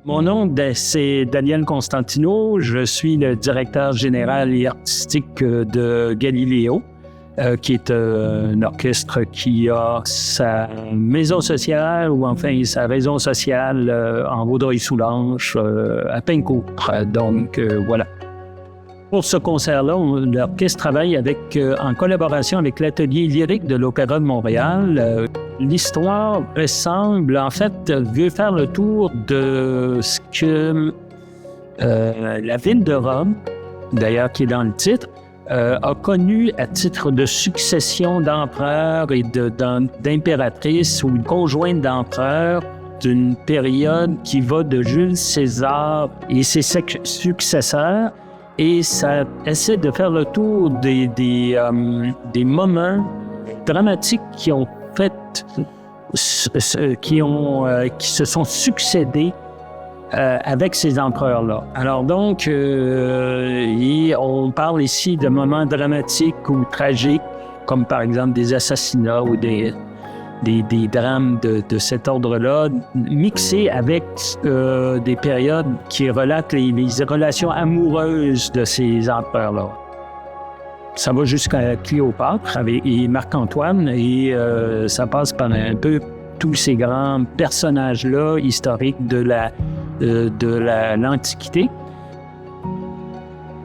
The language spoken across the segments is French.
Mon nom, c'est Daniel Constantino. Je suis le directeur général et artistique de Galileo, qui est un orchestre qui a sa maison sociale, ou enfin sa raison sociale en Vaudreuil-Soulanges, à Pincourt. Donc, voilà. Pour ce concert-là, l'orchestre travaille en collaboration avec l'Atelier lyrique de l'Opéra de Montréal. L'histoire ressemble, en fait, veut faire le tour de ce que la ville de Rome, d'ailleurs qui est dans le titre, a connu à titre de succession d'empereurs et d'impératrices ou de conjointes d'empereurs d'une période qui va de Jules César et ses successeurs. Et ça essaie de faire le tour des moments dramatiques qui se sont succédés avec ces empereurs-là. Alors donc, on parle ici de moments dramatiques ou tragiques, comme par exemple des assassinats ou des drames de cet ordre-là, mixés avec des périodes qui relatent les relations amoureuses de ces empereurs-là. Ça va jusqu'à Cléopâtre et Marc-Antoine, et ça passe par un peu tous ces grands personnages-là historiques de l'Antiquité.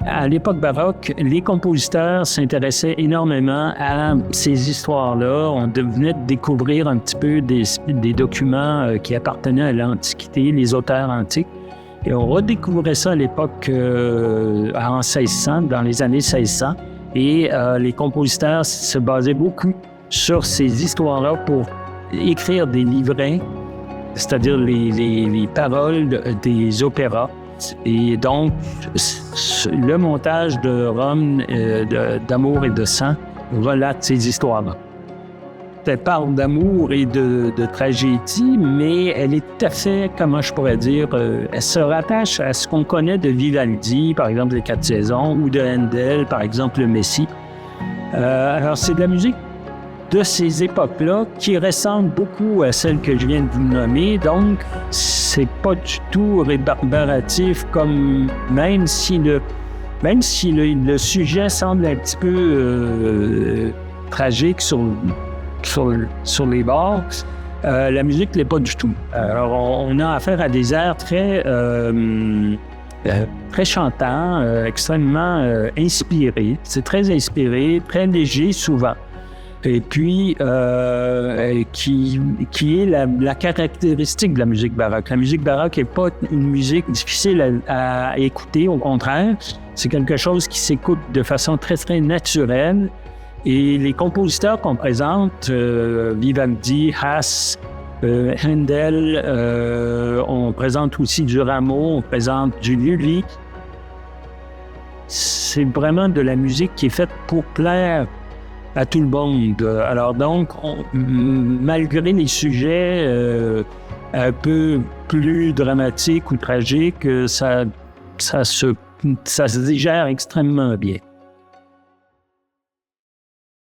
À l'époque baroque, les compositeurs s'intéressaient énormément à ces histoires-là. On venait de découvrir un petit peu des documents qui appartenaient à l'Antiquité, les auteurs antiques. Et on redécouvrait ça à l'époque en 1600, dans les années 1600. Et les compositeurs se basaient beaucoup sur ces histoires-là pour écrire des livrets, c'est-à-dire les paroles des opéras. Et donc, le montage de Rome, d'amour et de sang, relate ces histoires-là. Elle parle d'amour et de tragédie, mais elle est tout à fait, comment je pourrais dire, elle se rattache à ce qu'on connaît de Vivaldi, par exemple les 4 saisons, ou de Handel, par exemple le Messie. Alors, c'est de la musique de ces époques-là qui ressemble beaucoup à celle que je viens de vous nommer. Donc, c'est pas du tout rébarbatif, comme même si le sujet semble un petit peu tragique sur les bords, la musique l'est pas du tout. Alors, on a affaire à des airs très chantants, extrêmement inspirés. C'est très inspiré, très léger souvent. Et puis, qui est la caractéristique de la musique baroque. La musique baroque n'est pas une musique difficile à écouter, au contraire. C'est quelque chose qui s'écoute de façon très, très naturelle. Et les compositeurs qu'on présente, Vivaldi, Haas, Handel, on présente aussi du Rameau, on présente du Lully. C'est vraiment de la musique qui est faite pour plaire à tout le monde. Alors donc, malgré les sujets un peu plus dramatiques ou tragiques, ça se digère extrêmement bien.